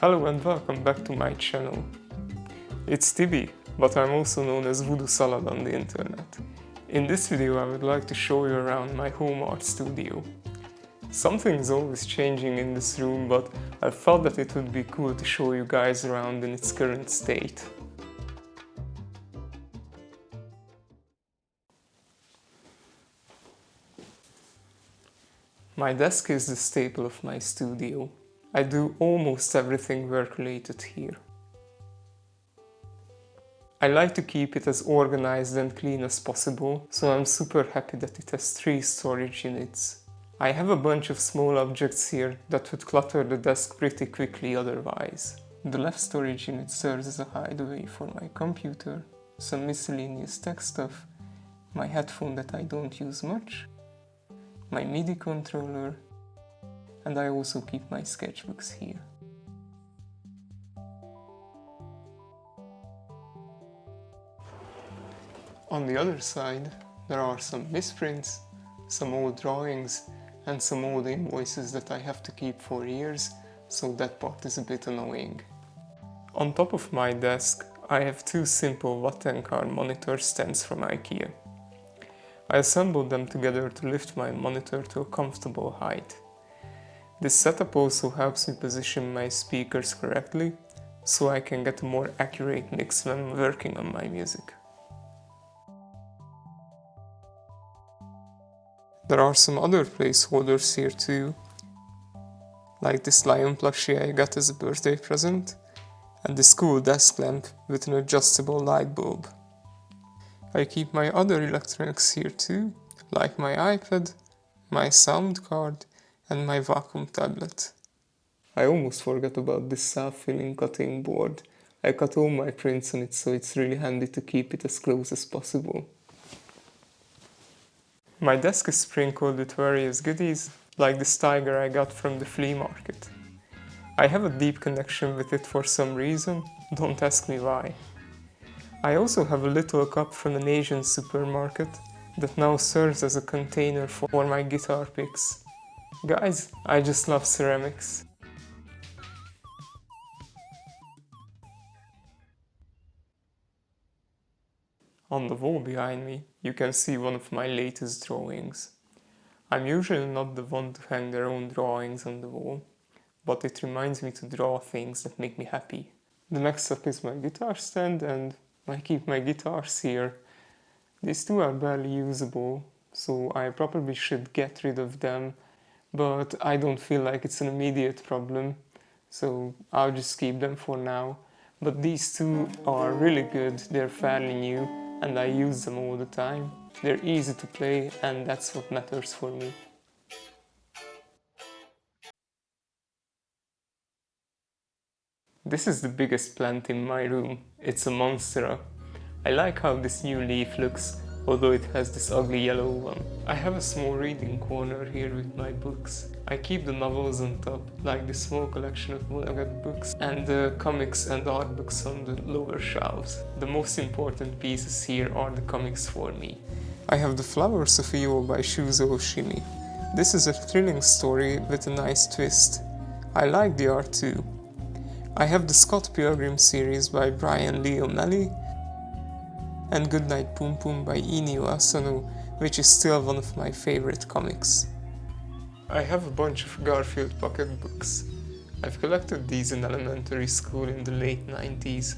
Hello and welcome back to my channel. It's Tibi, but I'm also known as Voodoo Salad on the internet. In this video I would like to show you around my home art studio. Something's always changing in this room, but I felt that it would be cool to show you guys around in its current state. My desk is the staple of my studio. I do almost everything work related here. I like to keep it as organized and clean as possible, so I'm super happy that it has 3 storage units. I have a bunch of small objects here that would clutter the desk pretty quickly otherwise. The left storage unit serves as a hideaway for my computer, some miscellaneous tech stuff, my headphone that I don't use much, my MIDI controller, and I also keep my sketchbooks here. On the other side, there are some misprints, some old drawings, and some old invoices that I have to keep for years, so that part is a bit annoying. On top of my desk, I have 2 simple Vattencar monitor stands from IKEA. I assembled them together to lift my monitor to a comfortable height. This setup also helps me position my speakers correctly, so I can get a more accurate mix when working on my music. There are some other placeholders here too, like this lion plushie I got as a birthday present, and this cool desk lamp with an adjustable light bulb. I keep my other electronics here too, like my iPad, my sound card, and my vacuum tablet. I almost forgot about this self-filling cutting board. I cut all my prints on it, so it's really handy to keep it as close as possible. My desk is sprinkled with various goodies, like this tiger I got from the flea market. I have a deep connection with it for some reason, don't ask me why. I also have a little cup from an Asian supermarket that now serves as a container for my guitar picks. Guys, I just love ceramics. On the wall behind me, you can see one of my latest drawings. I'm usually not the one to hang their own drawings on the wall, but it reminds me to draw things that make me happy. The next up is my guitar stand, and I keep my guitars here. These 2 are barely usable, so I probably should get rid of them, but I don't feel like it's an immediate problem, so I'll just keep them for now. But these 2 are really good, they're fairly new, and I use them all the time. They're easy to play, and that's what matters for me. This is the biggest plant in my room. It's a monstera. I like how this new leaf looks, although it has this ugly yellow one. I have a small reading corner here with my books. I keep the novels on top, like the small collection of Vonnegut books, and the comics and art books on the lower shelves. The most important pieces here are the comics for me. I have The Flowers of Evil by Shuzo Oshimi. This is a thrilling story with a nice twist. I like the art too. I have the Scott Pilgrim series by Brian Lee O'Malley, and Goodnight Poom Poom by Inio Asano, which is still one of my favorite comics. I have a bunch of Garfield pocketbooks. I've collected these in elementary school in the late 90s,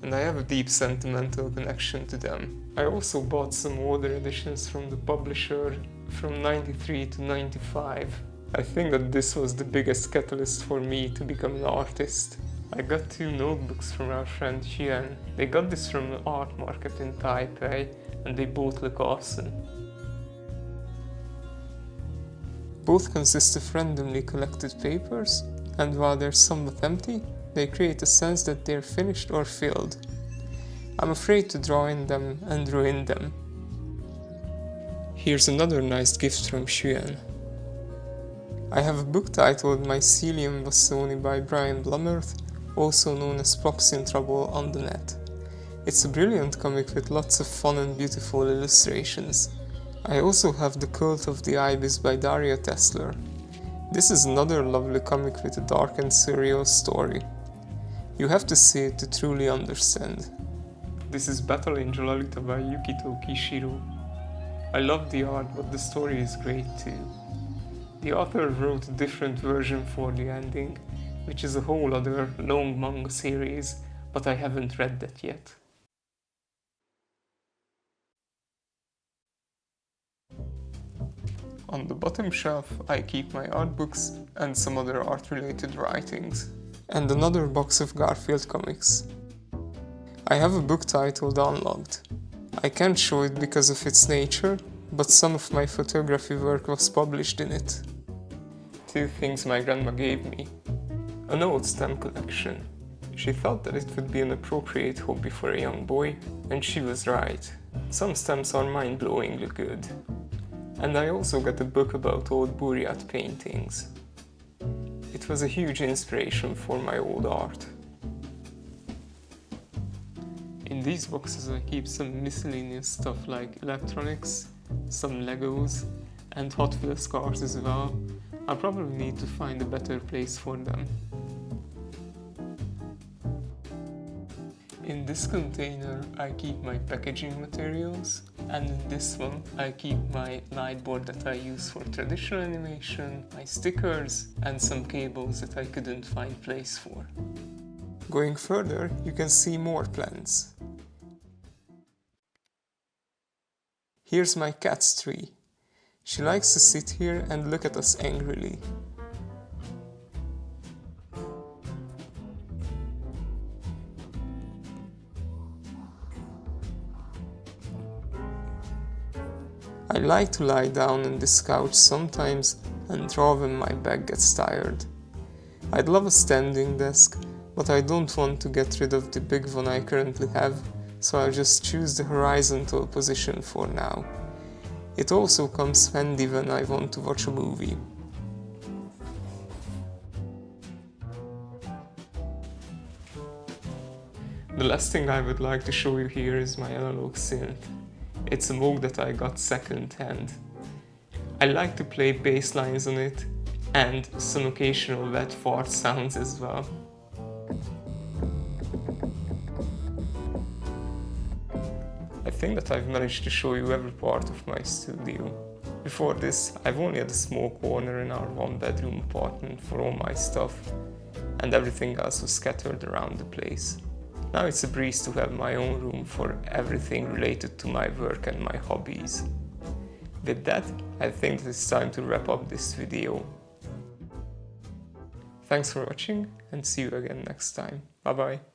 and I have a deep sentimental connection to them. I also bought some older editions from the publisher from 93 to 95. I think that this was the biggest catalyst for me to become an artist. I got 2 notebooks from our friend Xian. They got this from an art market in Taipei, and they both look awesome. Both consist of randomly collected papers, and while they're somewhat empty, they create a sense that they're finished or filled. I'm afraid to draw in them and ruin them. Here's another nice gift from Xian. I have a book titled Mycelium Wassoni by Brian Blummerth, also known as Props in Trouble on the net. It's a brilliant comic with lots of fun and beautiful illustrations. I also have The Cult of the Ibis by Daria Tesler. This is another lovely comic with a dark and surreal story. You have to see it to truly understand. This is Battle Angel Alita by Yukito Kishiro. I love the art, but the story is great too. The author wrote a different version for the ending, which is a whole other long manga series, but I haven't read that yet. On the bottom shelf, I keep my art books and some other art-related writings, and another box of Garfield comics. I have a book titled Unlocked. I can't show it because of its nature, but some of my photography work was published in it. 2 things my grandma gave me. An old stamp collection. She thought that it would be an appropriate hobby for a young boy, and she was right. Some stamps are mind-blowingly good. And I also got a book about old Buryat paintings. It was a huge inspiration for my old art. In these boxes I keep some miscellaneous stuff like electronics, some Legos, and Hot Wheels cars as well. I'll probably need to find a better place for them. In this container I keep my packaging materials, and in this one I keep my light board that I use for traditional animation, my stickers, and some cables that I couldn't find place for. Going further, you can see more plants. Here's my cat's tree. She likes to sit here and look at us angrily. I like to lie down on this couch sometimes and draw when my back gets tired. I'd love a standing desk, but I don't want to get rid of the big one I currently have, so I'll just choose the horizontal position for now. It also comes handy when I want to watch a movie. The last thing I would like to show you here is my analog synth. It's a Moog that I got second hand. I like to play bass lines on it and some occasional wet fart sounds as well. I think that I've managed to show you every part of my studio. Before this, I've only had a small corner in our 1-bedroom apartment for all my stuff, and everything else was scattered around the place. Now it's a breeze to have my own room for everything related to my work and my hobbies. With that, I think that it's time to wrap up this video. Thanks for watching, and see you again next time. Bye bye.